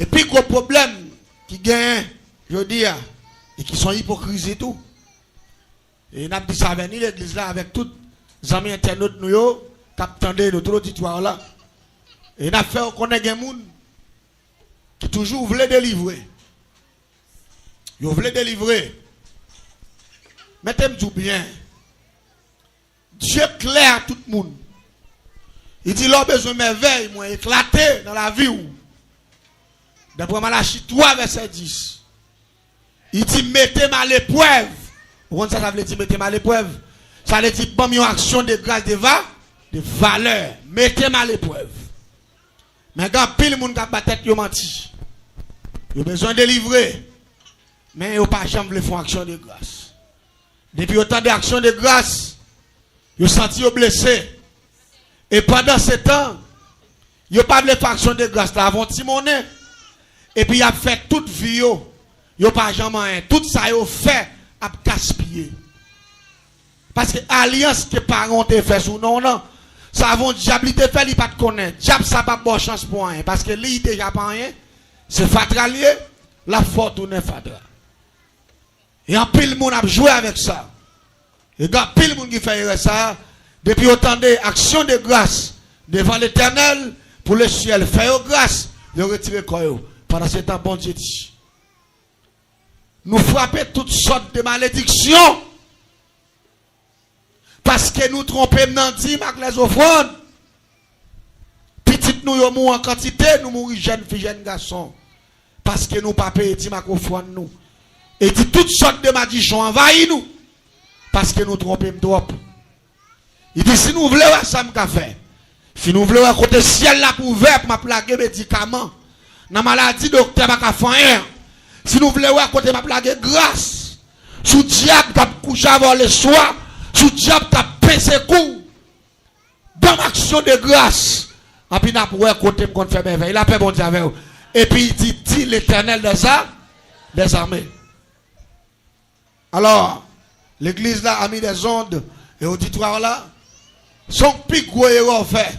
Et puis, gros problème qui gagne, je dis, et qui sont hypocrites et tout. Et n'a dit ça avec l'église là, avec tous les amis internautes, nous, qui attendent de tout l'auditoire là. Et n'a fait qu'on ait des gens qui toujours voulaient délivrer. Ils voulaient délivrer. Mettez-moi tout bien. Dieu clair tout le monde. Il dit, l'homme besoin de merveille, moi, éclaté dans la vie. D'après Malachie 3, verset 10. Il dit, mettez-moi à l'épreuve. Vous comprenez ça, ça veut dire, mettez-moi à l'épreuve. Ça veut dire, bon, une action de grâce, de valeur. Mettez-moi à l'épreuve. Mais quand pile le monde qui a battu tête, il menti. Il a besoin de délivrer. Mais il n'a pas jamais fait action de grâce. Depuis autant d'actions de grâce, il a senti blessé. Et pendant ce temps, il n'a pas fait action de grâce là avant Timoné. Et puis il a fait toute vie. Il n'a pas jamais rien. Tout ça il a fait à gaspiller. Parce que l'alliance que les parents ont fait sous non, non. Ça avant diable te fait, il pas te connaître. Diable ça pas bonne chance pour rien. Parce que lui déjà pas rien. C'est fatra lié, la fortune est fatra. Et en pile monde a joué avec ça. Et quand pile monde qui fait ça, depuis autant d'actions de grâce devant l'Éternel, pour le ciel, faire grâce, de retirer quoi. Pendant ce temps, bon Dieu dit. Nous frapper toutes sortes de malédictions. Parce que nous trompons dans avec les offrandes. Petite nous mourons en quantité, nous mourons jeunes filles, jeunes garçons. Parce que nous pas payé avec offrande nous. Et dit toutes sortes de malédictions envahissent nous. Parce que nous trompons trop. Il dit si nous voulons ça me fait. Si nous voulons côté ciel là pour ouvert pour plaguer médicaments. Dans maladie docteur pas faire rien. Si nous voulons côté m'a plaguer grâce. Sous diable qui coucher avant le soir. Sous diable qui pincé coup. Dans action de grâce. Et puis n'a pour côté qu'on fait merveille. Il a fait bon Dieu avec vous. Et puis il dit l'Éternel des armées. Alors l'église là a mis des ondes et auditoire là. Son plus gros erreur fait.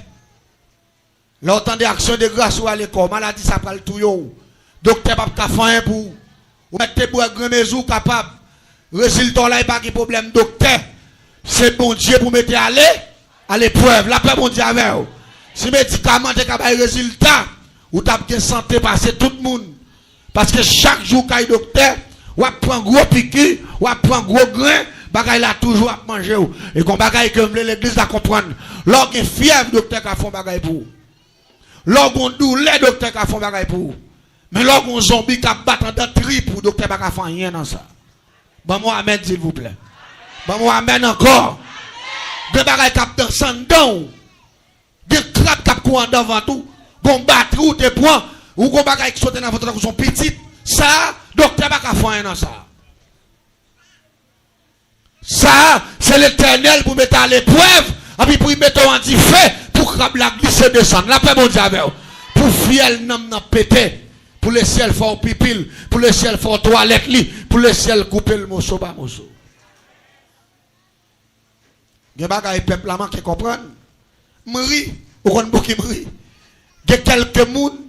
L'autant d'actions de grâce ou à l'école, maladie ça prend le tout yo. Docteur pas faire un pour. Ou mettez pour un grand maison capable. Résultat là il pas de problème docteur. C'est bon Dieu pour mettre à l'épreuve. La paix bon Dieu avec vous. Si médicament est capable de résultat, ou t'as bien santé passer tout le monde. Parce que chaque jour qu'il y a docteur, ou prend gros piqûre, ou prend gros grain, bagay la toujours à manger. Et qu'on bagay que l'église à comprendre. Lorsqu'on fièvre, docteur qui font bagay pour. Lorsqu'on douleur, docteur qui font bagay pour. Mais lorsqu'on zombie qui bat en trip, pour docteur qui font rien dans ça. Bon moi amen s'il vous plaît. Bon moi amen encore. Des bagay qui dans sandon. Des crabes qui courent devant tout. Gon battre ou te prend ou gon bagay qui saute dans votre son petit. Ça, docteur pas font rien dans ça. Ça, c'est l'Éternel pour mettre à l'épreuve, et puis pour y mettre en feu, pour que la glisse descendre. La paix, mon Dieu, pour fiel n'a pété, pour le ciel faire pipil, pour le ciel faire toilette, pour le ciel couper le morceau par morceau. Il y a des peuples qui comprennent. Mourir, ou qu'on beaucoup mourir. Il y a quelques personnes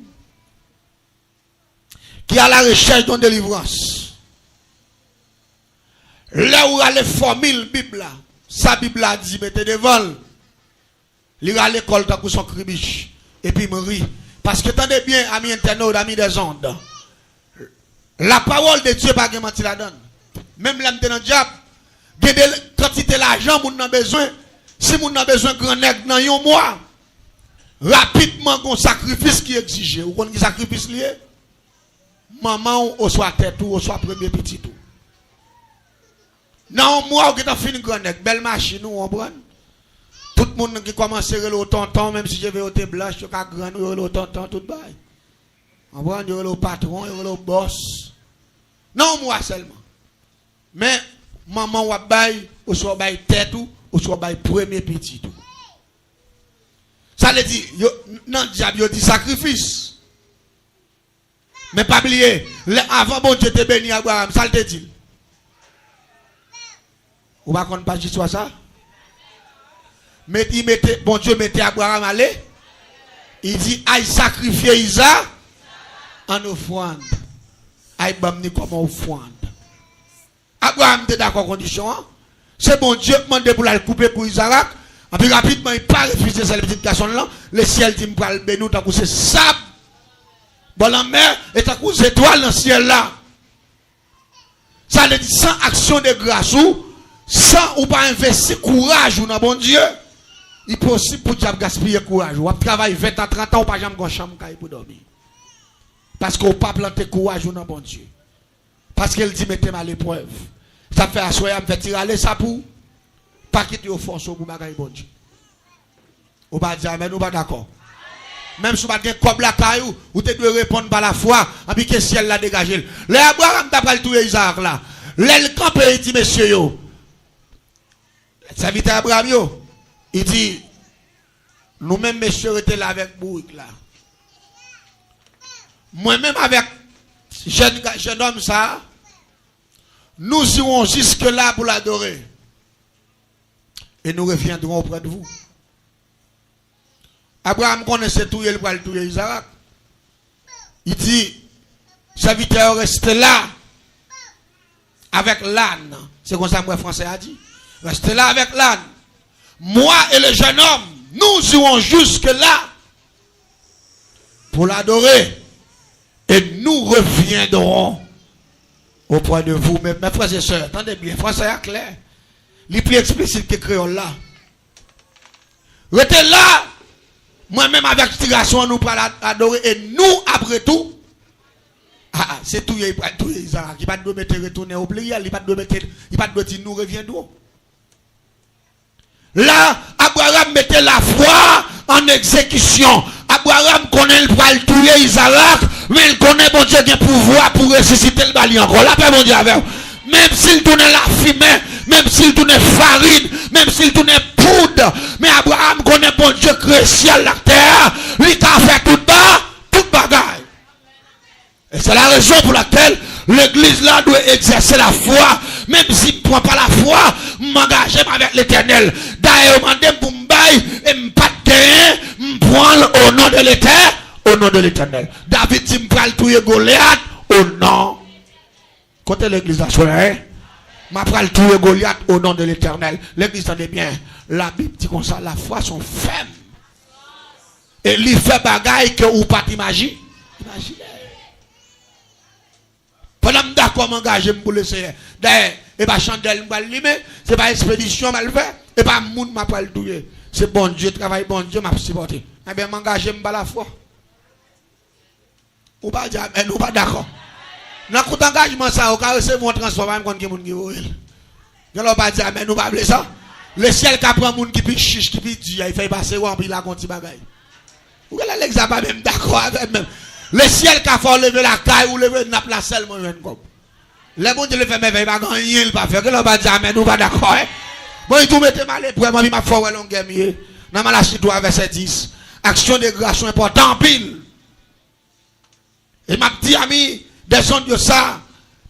qui sont à la recherche d'une délivrance. Là où il y a les formules Bible, sa Bible a dit, mettez devant. Il y a l'école dans son cribiche. Et puis mourir. Parce que tenez bien, amis internautes, amis des ondes. La parole de Dieu pas menti la donne. Même l'âme de notre diable, il y a des quantités d'argent, moun n'a besoin. Si moun n'a besoin de grand nègre dans un mois, rapidement, un sacrifice qui est exigé. Vous connaissez le sacrifice lié? Maman, ou soit tête ou soit premier petit tout. Non, moi, qui t'as fini grand nègre, belle machine, on prend. Tout le monde qui commence à le tonton, même si je vais au thé blanche, je vais grand, le tonton, tout bail. On prend le patron, le boss. Non, moi seulement. Mais, maman, ou bail, ou soit bail tête ou soit bail premier petit tout. Ça veut dire, non, diable, il dit sacrifice. Mais pas oublier, avant bon Dieu te béni Abraham, ça le dit. Ou pas qu'on pas juste ça? Mais il mettait, bon Dieu mettait Abraham aller. Il dit, aïe sacrifier Isaac. en offrande. Abraham ni comme offrande. Abraham était d'accord condition. C'est bon Dieu qui demande pour la couper pour Isaac. Et puis rapidement, il n'a pas refusé cette petite garçon là. Le ciel dit pour le bénir, tant que c'est sable. Bon la mer et tant que c'est étoile dans le ciel là. Ça veut dire sans action de grâce ou sans ou pas investir courage ou dans bon Dieu. Il est possible pour diable gaspiller courage. Ou travailler 20 ans, 30 ans, ou pas jamais dans chambre pour dormir. Parce qu'on pas planter courage ou dans bon Dieu. Parce qu'elle dit mettez-moi à l'épreuve. Ça fait assoyer, me fait tirer aller ça pour pas quitter au force pour bagaille bon Dieu. Ou pas dire amen, ou pas d'accord. Même si vous n'avez pas comme la caillou, vous devez répondre par la foi, et puis que le ciel l'a dégagé. Les Abraham t'a pas le tout Isaac là. L'aile campé, il dit, monsieur yo. Le serviteur Abraham yo, il dit, nous-mêmes, messieurs, étaient là avec Bourg là. Moi-même avec jeune homme ça, nous irons jusque là pour l'adorer. Et nous reviendrons auprès de vous. Abraham connaissait tout, il va le tuer Isaac. Il dit, serviteur restez là avec l'âne. C'est comme ça que moi français a dit. Restez là avec l'âne. Moi et le jeune homme, nous irons jusque là pour l'adorer. Et nous reviendrons auprès de vous. Mes frères et sœurs, attendez bien, français est clair. Il est plus explicite que créole là. Restez là. Moi-même avec tiration, nous pour l'adorer. Et nous, après tout, c'est tout, il va tout, pas de mettre retourner au plié, il va de mettre, il va de dire nous reviendrons. Là, Abraham mettait la foi en exécution. Abraham connaît le poil tuer Isaac, mais il connaît bon Dieu qui a pouvoir pour ressusciter le bali encore. La paix, mon Dieu, avec même s'il tournait la fumée, même s'il tournait farine, même s'il tournait poudre, mais Abraham connaît bon Dieu créé ciel la terre, lui a fait tout bas, toute bagaille. Et c'est la raison pour laquelle l'église là doit exercer la foi, même s'il ne prend pas la foi, m'engager avec l'éternel. D'ailleurs, je demande pour me bailler et me pas de gagner, me prendre au nom de l'éternel, au nom de l'éternel. David dit, me prend tout Goliath au nom. Côté l'église là, m'a pral tuer Goliath au nom de l'éternel. L'église entendez bien. La Bible dit comme ça, la foi sont fermes. Et il fait bagaille que ou pas t'imaginer. Imaginez. Pendant que d'accord m'engager pour le Seigneur. D'ailleurs, et pas chandelle m'a limé, c'est pas expédition mal fait, et pas moun m'a pral tuer. C'est bon Dieu travail bon Dieu m'a supporté. Eh bien m'engager m'pa la foi. Ou pas dire mais nous pas d'accord. Dans le engagement, ça, au cas où c'est mon transformation, comme quelqu'un qui est. Je ne pas dire, mais nous ne pas ça. Le ciel qui prend moun qui pique chiche, qui pique Dieu, il fait passer ou en pile la conti bagaille. Ou qu'elle a l'examen même d'accord avec même. Le ciel qui a fait lever la caille ou lever la selle, moi, je comme. Le monde le fait, mais il va gagner, il va faire. Je ne pas dire, mais nous pas d'accord. Bon, il tout mette mal et pour moi, il m'a fait un long game. Dans ma lâche, 3, verset 10. Action de grâce importante, pile. Et m'a dit, ami, des gens de ça,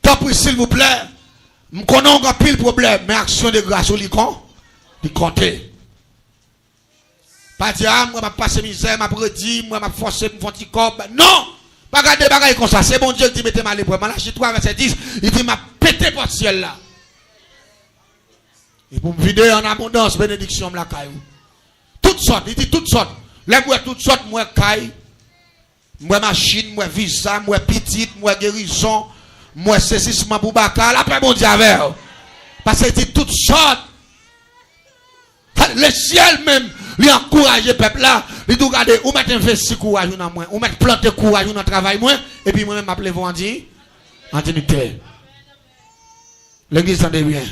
tant pis s'il vous plaît, je connais un pile problème, mais action de grâce, il compte. Pas dire, moi, je passe misère, je prédit, moi, je force, je fais un petit corps. Non! Pas garder des bagailles comme ça. C'est bon Dieu qui mette mal pour moi. Là, je 3, verset 10, il dit, m'a pété pour le ciel là. Et pour me vider en abondance, bénédiction, la caille. Toutes sortes, il dit toutes sortes. Les moi, toutes sortes, moi, caille. Moi machine, moi visa, moi petite, moi guérison, moi ceci, moi boubaka, la paix mon Dieu avec. Parce que c'est toutes sortes. Le ciel même, lui encourage le peuple là, il dit regardez, ou mettre investi courage dans moi, ou mettre planter courage dans le travail moi, et puis moi-même m'appeler vous en dire, en dignité. L'église entendez bien.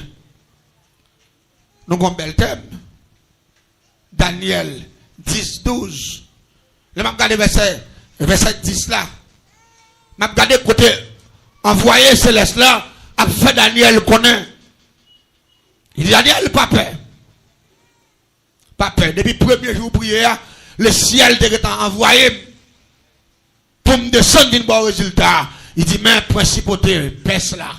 Nous avons un bel thème. Daniel 10, 12. Le m'a regardé verset 10 là. M'a regardé côté envoyé céleste là, a fait Daniel connaît. Il dit Daniel pas peur. Pas peur. Depuis le premier jour prière, le ciel était envoyé pour me descendre d'un bon résultat. Il dit mais principauté Perse là.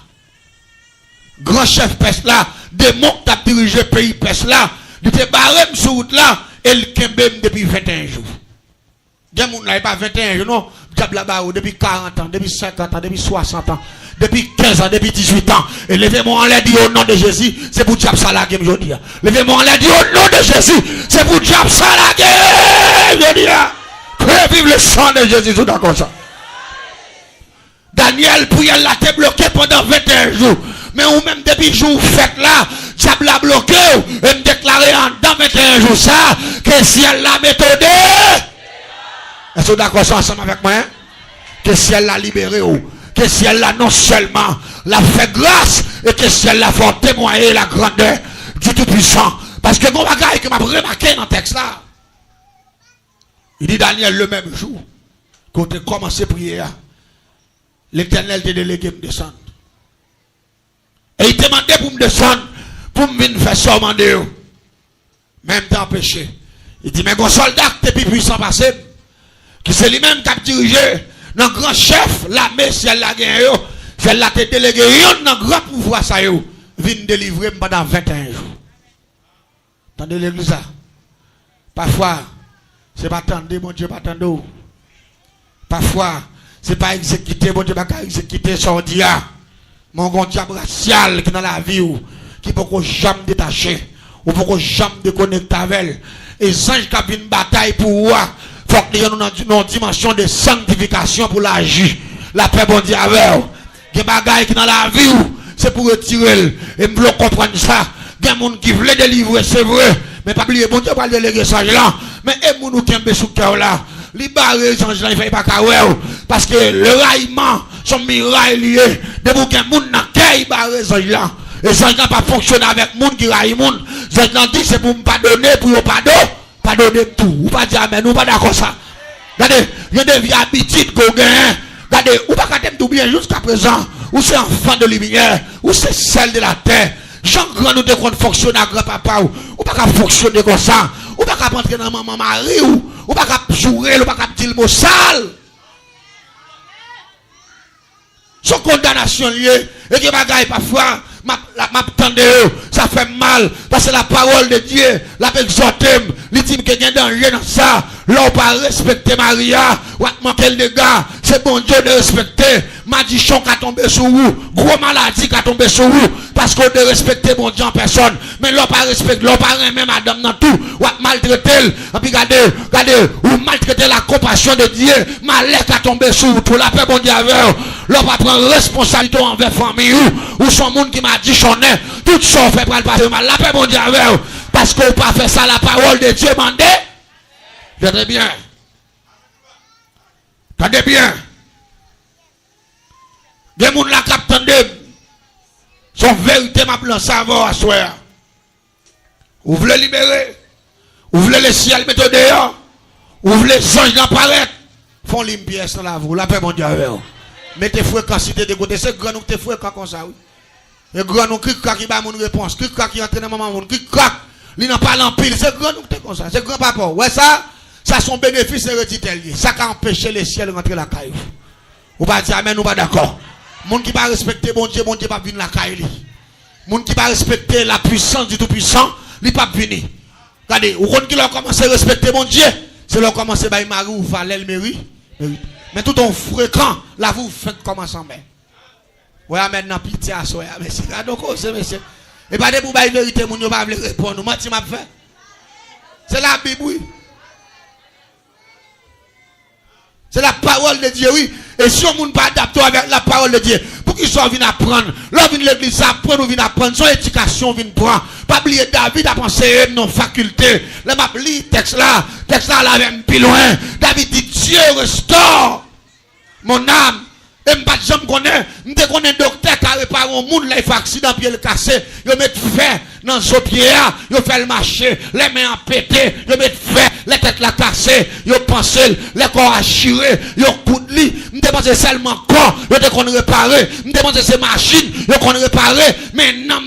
Grand chef Perse là, démon qui a dirigé le pays Perse là, il était barré sur route là et il kembem depuis 21 jours. Il y a des gens là, pas 21 ans, non. Diable là-bas, depuis 40 ans, depuis 50 ans, depuis 60 ans, depuis 15 ans, depuis 18 ans. Et levez-moi en l'air, dit au nom de Jésus, c'est pour diable ça la game, je dis. Levez-moi en l'air, dit au nom de Jésus, c'est pour diable ça la game, je dis. Que vive le sang de Jésus, tout d'accord ça. Daniel, pour y aller, t'es bloqué pendant 21 jours. Mais ou même depuis jour fait là, diable a bloqué, et me déclarer dans 21 jours ça, que si elle l'a méthode. Est-ce que vous d'accord ensemble avec moi? Que si elle l'a libéré, que si elle l'a non seulement l'a fait grâce, et que si elle l'a fait témoigner la grandeur du Tout-Puissant. Parce que mon bagage que m'a remarqué dans le texte là, il dit Daniel le même jour, quand tu as commencé à prier, l'Éternel t'a délégué de descendre. Et il t'a demandé pour me descendre, pour me venir faire ça, même temps péché. Il dit, mais un soldat qui est plus puissant passé, qui c'est lui-même qui a dirigé, dans grand chef, l'armée, si elle l'a gagné, si elle l'a délégué, dans grand pouvoir, ça y est, vient délivrer pendant 21 jours. Attendez l'église là. Parfois, c'est pas attendre, mon Dieu, pas attendre. Parfois, c'est pas exécuter, mon Dieu, pas exécuter son dia. Mon grand diable racial qui est dans la vie, qui peut jamais détacher, ou peut jamais déconnecter avec elle. Et les anges qui ont une bataille pour moi, il faut que nous ayons une dimension de sanctification pour l'agir. La paix, bon Dieu, avec vous. Il y a des bagailles qui sont dans la vie, c'est pour retirer. Et nous voulons comprendre ça. Il y a des gens qui veulent délivrer, c'est vrai. Mais pas oublier, bon Dieu, pas déléguer ça là. Mais et nous qui aiment sous cœur là. Libérer les anges là, il ne fait pas qu'à parce que le raillement, son mirail lié. De vous qui ont des gens qui libèrent les anges là. Et ça n'a pas fonctionné avec les gens qui raillent les gens. Ça dit c'est pour ne pas donner, pour ne pas donner. Pas donner tout. Ou pas dire amen, ou pas d'accord ça. Regardez, il y a des vies habitudes qu'on gagne. Regardez, ou pas qu'à tout bien jusqu'à présent. Ou c'est enfant de lumière, ou c'est celle de la terre. Jean grand nous devons fonctionner à grand-papa ou pas qu'à fonctionner comme ça. Ou pas qu'à rentrer dans maman Marie ou pas qu'à jouer, ou pas qu'à dire le mot sale. Son condamnation liée, et que bagaille parfois, ça fait mal, parce que la parole de Dieu, la exhorté, il dit qu'il y a un danger dans ça. Là, on pas respecter Maria, ou manquer le gars, c'est bon Dieu de respecter. Madichon qui a tombé sur vous, gros maladie qui a tombé sur vous, parce qu'on doit respecter bon Dieu en personne. Mais l'on pas respecter, l'on pas même madame dans tout, ou maltraiter, et puis regardez, ou maltraiter la compassion de Dieu, malheur qui a tombé sur vous, pour la paix bon Dieu avec l'on va prendre responsabilité envers famille ou son monde qui m'a dit chonné, tout ça fait pour le passer mal, la paix bon Dieu avec parce qu'on pas fait ça, la parole de Dieu mandé. Tenez bien. Tenez bien. Des gens là qui attendent son vérité m'a plan savoir à soi. Vous voulez libérer. Vous voulez le ciel mettre dehors. Vous voulez les anges apparaître. Font une pièce dans la vous. La paix mondiale avec vous. Mettez fréquence cité de côté. C'est grand nous qui fréquence comme ça. Oui. Et grand nous qui va mon réponse. Qui entre dans maman. Qui il n'a pas l'empile. C'est grand nous qui comme ça. C'est grand papa. Ouais ça. Ça son bénéfice héréditaire. Ça qui empêche les ciels de rentrer la caille. Vous pas dire amen, nous pas d'accord. Moun qui va respecter bon Dieu pas venir la caille. Moun qui va respecter la puissance du Tout-Puissant, il pas venir. Regardez, ou quand il a commencé à respecter mon Dieu, c'est là commencer à Marie ou Valel mérite. Mais tout en fréquent, là vous faites comment ça mais. Ouais, maintenant pitié à soi, mais c'est là donc c'est monsieur. Et pas de pour bailler vérité moun yo pas veut répondre. Menti m'a fait. C'est la Bible oui. C'est la parole de Dieu, oui. Et si on ne peut pas adapter avec la parole de Dieu, pour qu'ils soient venus apprendre, là, vient l'église apprendre, ou vient apprendre, son éducation vient prendre. Pas oublier David a pensé nos facultés. Là, m'a lu texte là, là, même plus loin. David dit, Dieu restaure mon âme. Et je ne connais pas, je connais un docteur qui a réparé un monde, là, il fait accident, puis il cassé. Il met fer dans son pied, il fait le marché, les mains en pété, il met fer, les têtes la cassée, il pense, les corps achirés, il coup de lit. Je pense seulement corps, il qu'on réparer. Je pense ces machines, il qu'on réparer. Mais non,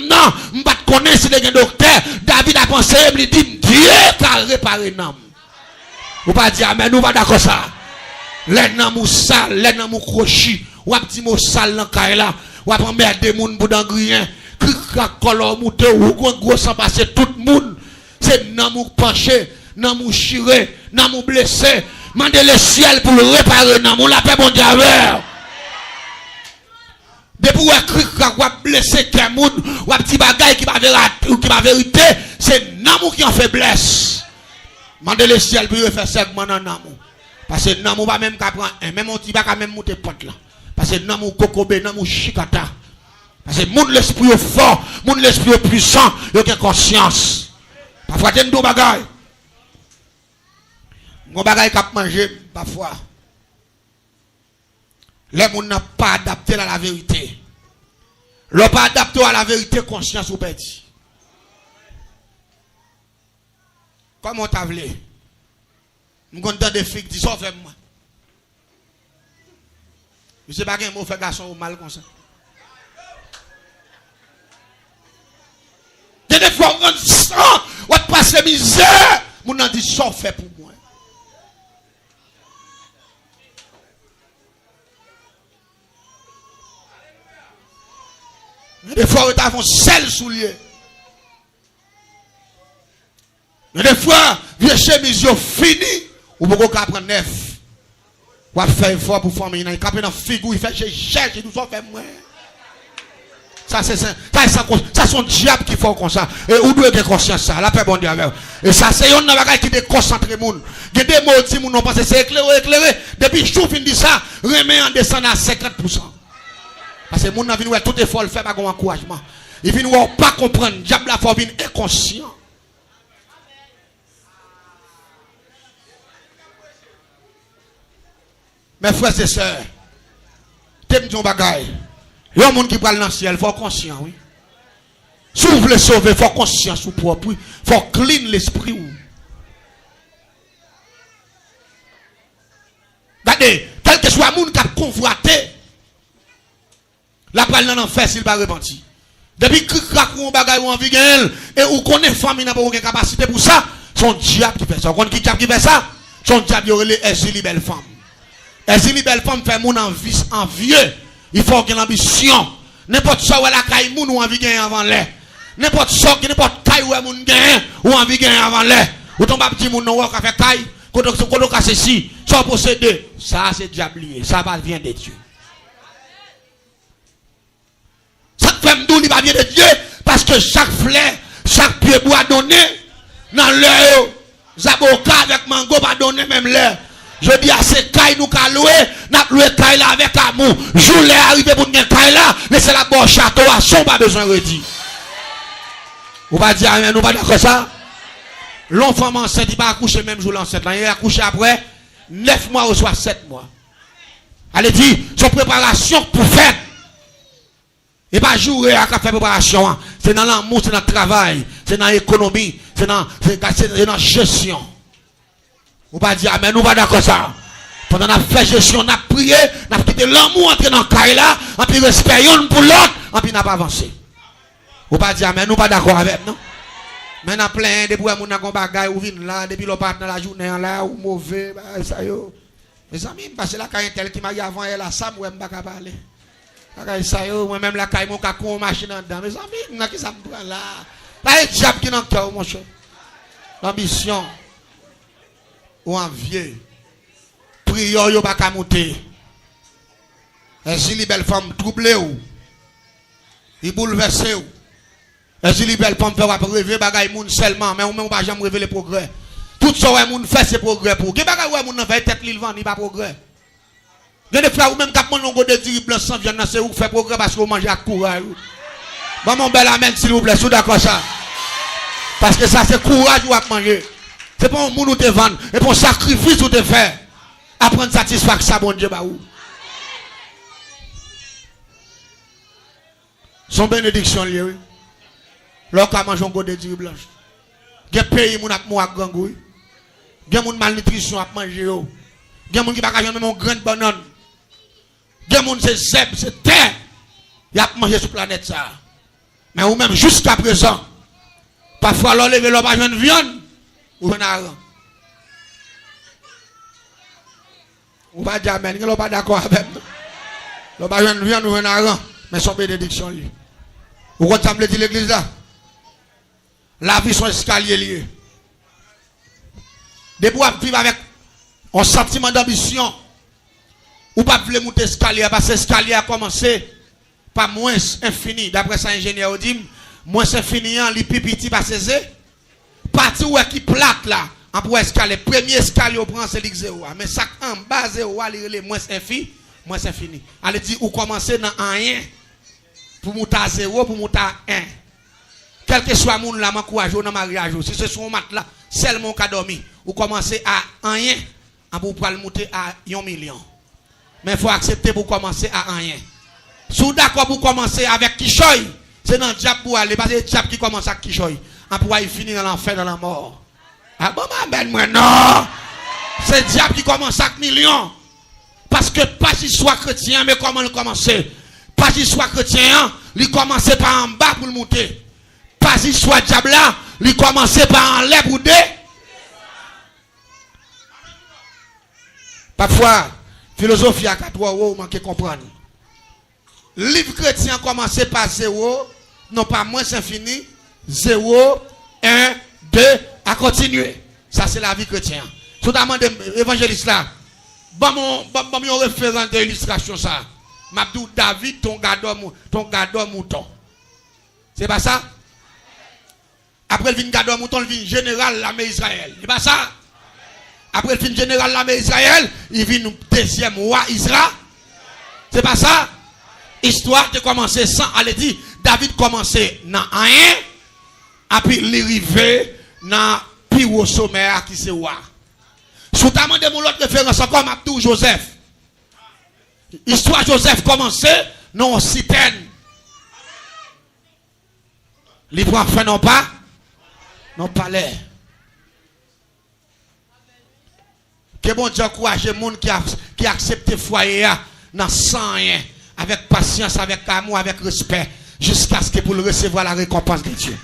je ne connais pas si il y a un docteur. David a pensé, il dit, Dieu a réparé l'âme. Vous ne pas dire, mais nous pas d'accord ça. Les noms sales, les noms crochis. Ou un petit mot sale dans le là, ou après mettre des gens pour d'engrien, cric color monté, ou gros sans passer tout le monde. C'est nan mou penché, nan mou chiré, nan mou blessé. Mandez le ciel pour le réparer dans mon la paix bon Dieu avec. Depuis ou écrit ou blessé quelqu'un ou petit bagage qui va vérité, c'est l'amour qui en faiblesse. Mandez le ciel pour faire segment dans l'amour. Parce que l'amour va même prendre un même petit bagage même monter porte là. Parce que l'amour kokobé, l'amour chikata. Parce que mon l'esprit fort, mon l'esprit puissant, il a conscience. Parfois t'es deux bagages. Mon bagage qu'a manger parfois. Les gens n'ont pas adapté à la vérité. L'ont pas adapté à la vérité, conscience ou petit. Comment t'as voulu? Je suis content des filles qui disent ça fait moi. Je ne sais pas quel mot fait garçon ou mal comme ça. Des fois, on sent, on passe misère. Mon a dit ça fait pour moi. Des fois, on a un seul soulier. Mais des fois, vieux chemise fini, ou beaucoup qu'à prendre neuf. Ou à faire effort pour former, il a capé dans figure, il fait cherche, il nous en fait moins. Ça c'est son diable qui fait comme ça. Et où doit être conscience ça, la paix bon Dieu avec. Et ça c'est un bagage qui déconcentre moun. Il y a des mots qui moun pense c'est éclairé. Depuis je fin dit ça, remet en descend à 50%. Parce que moun n'a vinn tout effort le fait pas encouragement. Il vient pas comprendre, diable la faut venir inconscient. Mes frères et sœurs, t'aimes ton bagage. Il y a un monde qui parle dans le ciel, il faut conscient, oui. Si vous voulez sauver, il faut conscience ou propre, il faut clean l'esprit. Regardez, quel que soit le monde qui a convoité, la parole dans l'enfer s'il va repentir. Depuis que vous avez bagage ou envie de et vous connaissez famille n'a pas aucune capacité pour ça, son diable qui fait ça. Vous connaissez qui fait ça? Son diable qui aurait les belle femme. Les belle femme fait mon envieux. Il faut qu'il y ait l'ambition. N'importe quoi où la caille moun ou envie de gagner avant l'air. N'importe quoi, n'importe caille où moun gagne ou envie de gagner avant l'air. Ou ton petit moun non ou fait caille, quand on a ceci, soit possédé. Ça c'est diablier, ça va vient de Dieu. Ça fait m'dou, il va venir de Dieu parce que chaque fleur, chaque pied bois donné dans l'heure, Zaboka avec mango va donner même l'heure. Je dis à ces cailles nous qu'à louer, n'a loué caille là avec amour. Jour les arrivé pour nous caille là, laissez la bonne château à son pas besoin de redire. Vous va dire amen, nous pas d'accord ça? L'enfant enceinte, il va accoucher même jour l'enceinte là, il va accoucher après 9 mois ou soit 7 mois. Allez dire, son préparation pour faire. Et pas jouer à faire préparation. C'est dans l'amour, c'est dans le travail, c'est dans l'économie, c'est dans la gestion. Vous pas dire amen, nous pas d'accord ça. Pendant la fait gestion, on a prié, on a quitté l'amour entrer dans le caille là, on a respect pour l'autre, on n'a pas avancé. Vous pas dire amen, nous pas d'accord avec non. Mais on a plein de bois, on a un bagage ou vient là, depuis le part dans la journée là, ou mauvais, ça yo. Mes amis, parce que la caille tel qui m'a dit avant elle a ça, moi je ne peux pas parler. La caille ça yo, moi même la caille mon cacon machine dedans. Mes amis, on a qui ça me prend là. Là, il y a diable qui dans le cœur, mon cher. L'ambition. Ou envieux. Prière yo pas qu'à monter. Et si les belles femmes troublées ou ils bouleversées ou et si les belles femmes font rêver bagay moun seulement mais on pas jamais rêver les progrès. Tout ça ouais moun fait c'est progrès pour. Qui bagay ouais moun fait tête li vend ni pas progrès. Gen des frères ou même cap mon go de diri blanc sans viande c'est ou fait progrès parce que vous mangez à courage. Bon mon bel amen s'il vous plaît, sous d'accord ça. Parce que ça c'est courage ou à manger. C'est pas un monde où te vendre, et pour un sacrifice où te faire. Apprendre satisfaction, bon Dieu, bah où. Son bénédiction, oui. Lorsqu'on mange un go de diri blanche. Il y a pays où on a mort à gangouille. Il y a malnutrition à manger. Il y a des gens qui ne même une grande banane. Il y a des gens qui c'est c'est terre. Il y a mangé sur la planète ça. Mais ou même jusqu'à présent, parfois l'on lève l'on pas de viande. Ou un aran. Ou pas dire amen, vous pas d'accord avec nous. Vous pas de viande ou un aran, mais son bénédiction lui. Vous comprenez dire l'église là? La vie son escalier lié. Depuis vous vivre avec un sentiment d'ambition. Ou pas voulez monter escalier parce que l'escalier a commencé par moins infini. D'après ça, ingénieur dit, moins infini, les pipiti pas c'est parti où qui plate là, en pour escalier. Premier escalier, on prend c'est zéro. Mais ça en bas, zéro, les moins infini, moins infini. Allez dire, ou commencer dans rien pour monter à zéro, pour monter à 1. Quel que soit mon là, m'encourage dans mariage. Si ce sont mat là, seulement qu'a dormi, ou commencer à rien, pour pouvoir monter à 1 million. Mais il faut accepter pour commencer à rien. Si vous d'accord pour commencer avec Kishoy, c'est dans le diable pour aller. Parce que le diable qui commence avec Kishoy, on pourra y finir dans l'enfer, dans la mort. Ah bon, moi non. C'est le diable qui commence avec millions. Parce que pas si soit chrétien, mais comment le commencer? Pas si soit chrétien, il commence par en bas pour le monter. Pas si soit diable là, il commence par en l'air pour deux. Parfois, philosophie à 4 euros, vous manquez comprendre. Livre chrétien commencé par 0, non pas moins infini, 0, 1, 2, à continuer. Ça c'est la vie chrétienne. Notamment l'évangéliste là. Bon, mon référent d'illustration ça. Mabdou David, ton gardeur mouton. C'est pas ça? Après le vin gardeur mouton, le vin général l'armée Israël. C'est pas ça? Après le fin général l'armée Israël, il vient deuxième roi Israël. C'est pas ça? Histoire de commencer sans, allez dire, David commençait dans rien, et puis il arrivait dans le plus haut sommet qui c'est roi. Sous ta de mon autre référence encore, Abdou Joseph. Histoire Joseph commençait dans une citerne. Il prend fin non pas? Non palais. Que bon Dieu encourage les gens qui acceptent le foyer sans rien, avec patience, avec amour, avec respect, jusqu'à ce que pour le recevoir la récompense de Dieu.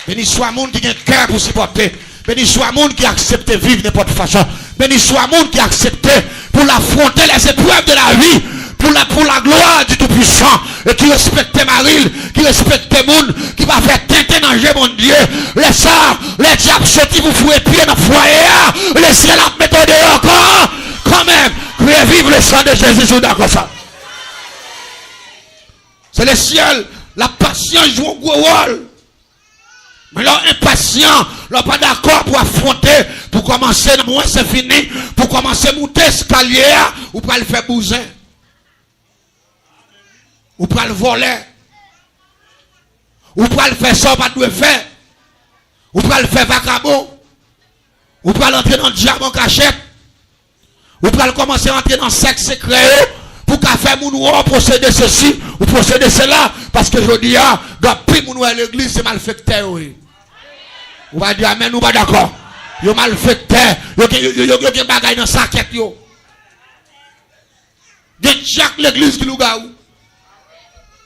Béni soit le monde qui a un cœur pour supporter. Béni soit le monde qui accepte de vivre n'importe façon. Béni soit le monde qui accepte pour affronter les épreuves de la vie, pour la gloire du Tout-Puissant, et qui respecte Maril, qui respecte le monde, qui va faire tenter danger, mon Dieu. Les ça, les diables sortis vous fouez pied dans le foyer, les ciels à mettre dehors encore, quand même, criez vive le sang de Jésus, d'accord ça. C'est le ciel, la patience joue un gros rôle. Mais là, impatient, là, pas d'accord pour affronter, pour commencer, moins c'est fini, pour commencer à monter escalier, ou pour le faire bousin. Ou pour le voler. Ou pour le faire ça, pas de faire. Ou pour le faire vagabond. Ou pour entrer dans le diamant cachette. Ou pour commencer à entrer dans le sexe secret. Pour qu'à faire mon procéder ceci, ou procéder cela. Parce que je dis, dans plus mon à l'église, c'est malfecteur. Oui. Ou va dire amen, ou pas d'accord. Yo malfecteur. Yo gen bagay dans sa quête yo. Gen chaque l'église qui nous gagne.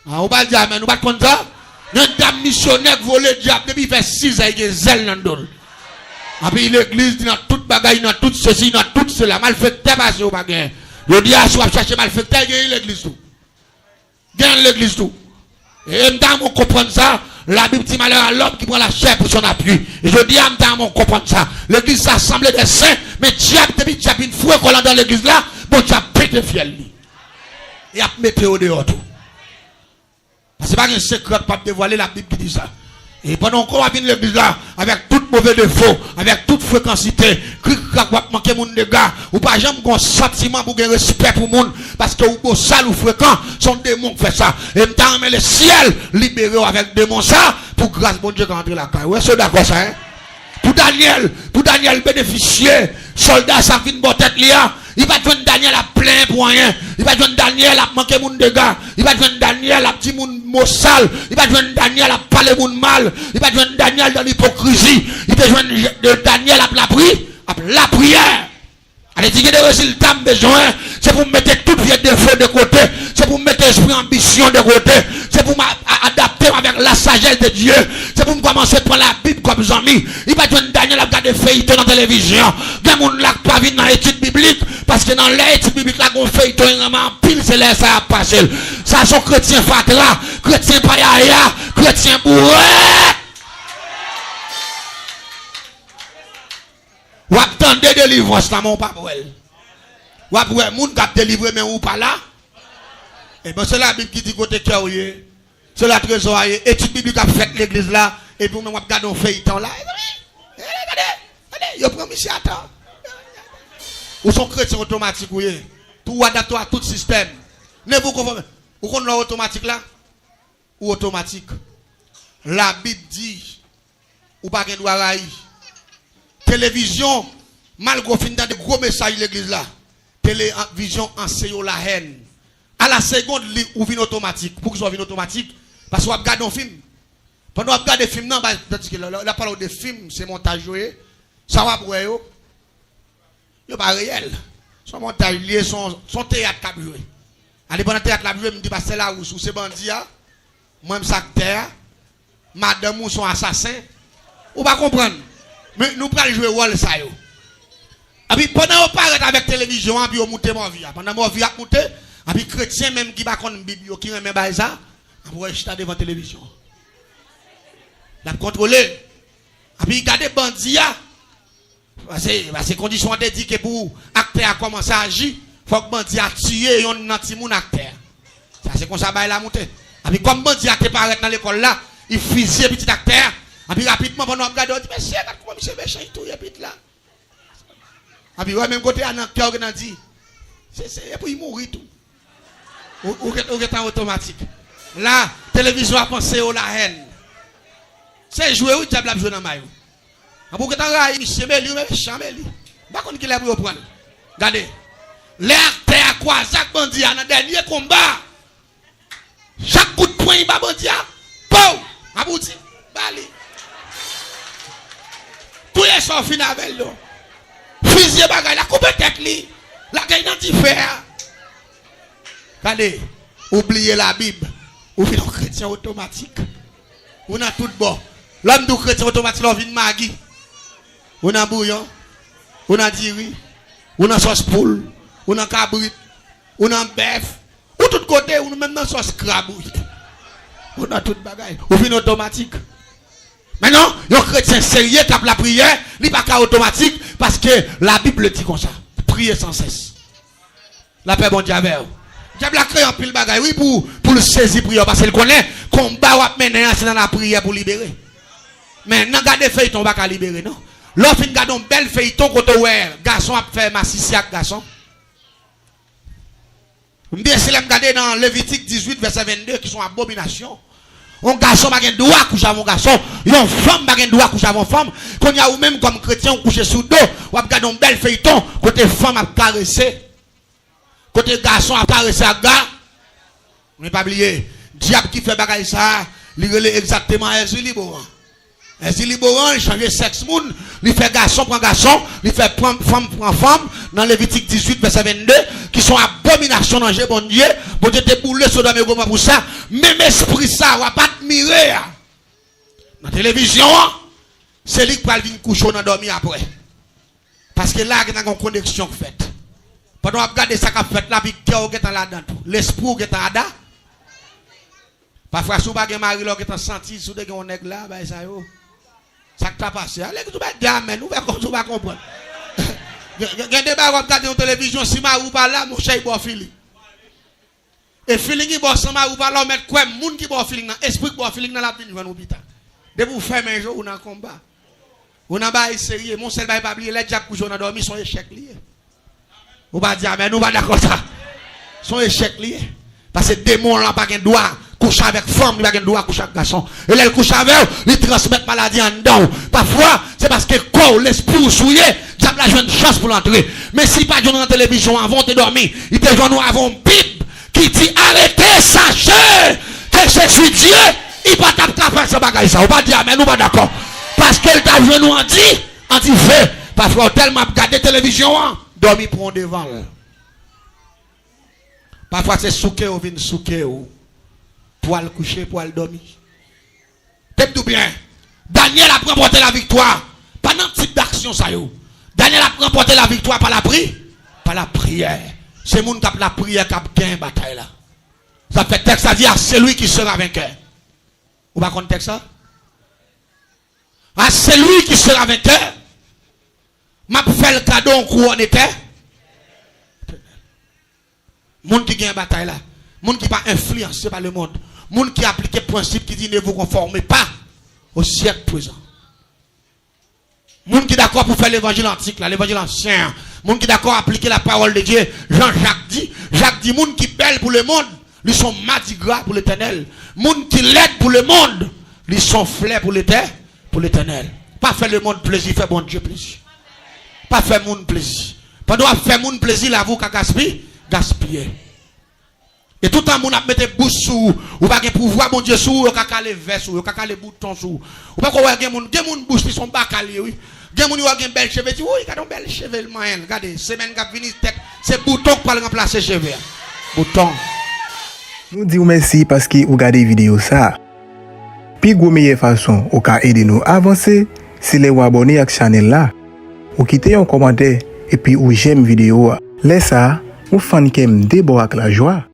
Ah, on va dire amen, on va contre ça. Notre dame missionnaire qui vole le diable depuis fait 6 ans, il y a zèle dans le dos. Et puis l'église, dans toute bagaille, dans tout ceci, dans tout cela, malfecteur, parce que vous pas gagné. Je dis à soi, chercher malfecteur, il y a l'église tout. Gagne l'église tout. Et m'dame, on comprend ça. La Bible dit malheur à l'homme qui prend la chair pour son appui. Et je dis à m'dame, on comprend ça. L'église s'assemble des saints, mais diable, depuis diable, une fois qu'on dans l'église là, bon diable pète fiel. Et a mettre au dehors tout. C'est pas un secret pas dévoiler la Bible qui dit ça. Et pendant qu'on va venir l'église là, avec tout mauvais défaut, avec toute fréquencité, manquer mon dégâts, ou pas jamais un sentiment pour un respect pour le monde, parce que vous sale ou fréquent, sont des démons qui font ça. Et maintenant, le ciel libéré avec démons ça, pour grâce bon Dieu qui entre la caille. Ouais, c'est d'accord ça, hein? Pour Daniel bénéficier, soldat ça vient de tête là. Il va joindre Daniel à plein pour rien. Il va joindre Daniel à manquer mon dégâts. Il va joindre Daniel à petit moun mot sale. Il va joindre Daniel à parler moun mal. Il va joindre Daniel dans l'hypocrisie. Il va joindre Daniel à la prière. Allez, dire des résultats besoin, c'est pour mettre tout vieux défaut de côté. C'est pour mettre l'esprit ambition de côté. C'est pour m'adapter avec la sagesse de Dieu. C'est pour me commencer à prendre la Bible comme ami. Il va joindre Daniel à regarder feuilleton dans la télévision. Des gens qui ne pas venir dans l'étude biblique. Parce que dans l'étude biblique, là, on fait un pile, c'est là, ça a passé. Ça, sont chrétiens fatra, chrétiens païaya, chrétiens bourré. Ou attendez délivrance là, mon papa. Ou après, moun qui a délivré, mais ou pas là. Et bien, c'est la Bible qui dit côté cœur, c'est la trésor, étude biblique a fait l'église là, et puis, on regarde un feuilleton là. Regardez, il prend monsieur à temps. Ou sont chrétiens automatiques, oui. Tout adapte à tout système. Ne vous conformez. Vous connaissez automatique là? Ou automatique? La Bible dit, ou pas qu'un doit railler. Télévision, malgré fin de gros messages l'église là. Télévision enseigne la haine. À la seconde, ou vient automatique. Pour que soit automatique, parce qu'on regarde un film. Pendant qu'on regarde des films, non, la parole de film, c'est montage, ça va pour eux. Ce n'est pas réel. Son montage lié, son théâtre qui a joué. Allez, pendant le théâtre, je me dis, c'est là où c'est bandit, moi-même, acteur, madame ou son assassin. Ou pas comprendre. Mais nous pouvons jouer rôle ça. Et puis pendant qu'on parle avec la télévision, puis on monte ma vie. Pendant ma vie a monté, et puis chrétien même qui va connaître Bible, qui remet ça, on va jeter devant la télévision. La contrôler. Et puis garder bandit. Parce que conditions ont dit que pour acteur a commencé à agir, il faut que bandit a tué un petit acteur. Ça c'est comme ça la montée. Et puis comme bandit a paraît dans l'école là, il fusille petit acteur. Et puis rapidement pendant qu'on regarde, on dit mais c'est comment monsieur méchant il tout vite là. Et puis ouais même côté un acteur qui a dit c'est pour il mourir tout. Ou est en automatique. Là, télévision a pensé à la haine. C'est jouer ou diable a joué dans maillot. Pour que tu aies monsieur Meli ou méchant Meli. Pas qu'on qui l'a pour prendre. Regardez. Les acteurs à quoi chaque bandit dans le dernier combat. Chaque coup de poing il va bandit. Pow! Abouti. Bali. Tous les gens finissent avec lui. Fusil bagay, la coupe tête li. La gagne dans différent. Regardez, oubliez la Bible. Ou vient un chrétien automatique. On a tout bon. L'homme du chrétien automatique, l'on vient Maggi. On a bouillon. On a diri. On a sauce poule. On a cabrit. On a bœuf. Ou tout côté, on a même dans sauce crabouille. On a tout bagay. Ou vient automatique. Maintenant, le chrétien sérieux qui a la prière, il n'est pas automatique parce que la Bible dit comme ça. Priez sans cesse. La paix bon Dieu avec vous. Diable a créé un pile bagaille, oui, pour le saisir prière parce qu'il connaît combat ou mener c'est dans la prière pour libérer. Mais non, gardez feuilleton, on va pas libérer, non. L'offre, une garde un bel feuilleton quand on voit garçon a fait massissi avec garçon. Bien, c'est là, regardez dans Lévitique 18, verset 22, qui sont abominations. Un garçon n'a pas le droit à coucher avec un garçon. Une femme n'a pas le droit à coucher avec une femme. Quand il y a ou même comme chrétien, on couche sous dos, on regarde un bel feuilleton, côté femme a caressé. Côté garçon a caressé à gars. Mais pas oublier, diable qui fait bagaille ça, il relève exactement Ezri Liboran. Ezri Liboran, il change sexe moun, il fait garçon pour garçon, il fait femme pour femme, dans Lévitique 18, verset 22, qui sont abominations dans le bon Dieu, pour te bouler sur le Goma pour ça, même esprit ça, on va pas admirer. Dans la télévision, c'est lui qui va venir coucher dans dormir après. Parce que là, il y a une connexion faite. Pendant qu'on regarde ça qu'a fait là, puis cœur est là-dedans tout. L'esprit est là-dedans. Parfois, si vous avez un mari qui est senti, si vous avez un nègre là, ben ça y est. Ça qui t'a passé. Allez, vous avez un gamin, vous allez comprendre. Il y a des gens qui regardent la télévision, si ma ou pas là, mon cher, il boit feeling. Et feeling, il boit sans ma ou pas là, on met quoi, moun qui boit feeling, esprit qui boit feeling dans la vie, dans l'hôpital. Dès que vous faites un jour, on a un combat. On a un sérieux, mon seul bail pas oublier, les gens qui ont dormi, sont échecs liés. Vous va dire, mais nous va d'accord ça. Son échec lié. Parce que démon là pas de droit coucher avec femme, il n'a pas de droit coucher avec garçon. Et là, il couche avec eux, il transmet maladie en dedans. Parfois, c'est parce que quoi, l'esprit souillé, diable a une chance pour l'entrer. Mais si pas de dans la télévision avant de dormir, il te joue nous avons une Bible qui dit arrêtez, sachez que je suis Dieu. Il va taper ce bagage ça. On va dire, mais nous pas d'accord. Parce qu'elle t'a joué nous en dit fait. Parfois, tellement regarder la télévision, dormir pour devant. Parfois, c'est souké ou vin souké ou pour aller coucher, pour aller dormir. T'es tout bien. Daniel a remporté la victoire. Pendant type d'action, ça y est. Daniel a remporté la victoire par la prière. Par la prière. C'est le monde qui a la prière qui a gagné la bataille là. Ça fait texte à dire, c'est lui qui sera vainqueur. Vous ne connaissez ça? Ah, c'est lui qui sera vainqueur. m'a fait le cadeau en couronne était. Monde qui gagne bataille là, monde qui pas influencé par le monde, monde qui applique le principe qui dit ne vous conformez pas au siècle présent. Monde qui d'accord pour faire l'évangile antique là, l'évangile ancien, monde qui d'accord appliquer la parole de Dieu. Jacques dit monde qui belle pour le monde, ils sont mardi gras pour l'Éternel. Monde qui l'aide pour le monde, ils sont fleurs pour l'Éternel. Pas faire le monde plaisir, faire bon Dieu plaisir. Pas faire monde plaisir. Pendant faire monde plaisir, là vous gaspiller. Et tout le temps, on a mis bouche sous, ou pas de pouvoir, mon Dieu, sous, ou pas les vers sous, ou pas les boutons sous. Ou pas qu'on voit des gens bouche qui sont bacalés, oui. Des gens qui ont des belles cheveux, oui, ils ont des belles cheveux, regardez, semaine qui vient, c'est bouton pour remplacer cheveux. Bouton. Nous disons merci parce que vous regardez vidéo ça. Puis, la meilleure façon ou ka aider nous avancer, c'est de vous abonner à la chaîne là. Ou quitter un commentaire et puis ou j'aime vidéo. Laissez ça, ou fan kem débo avec la joie.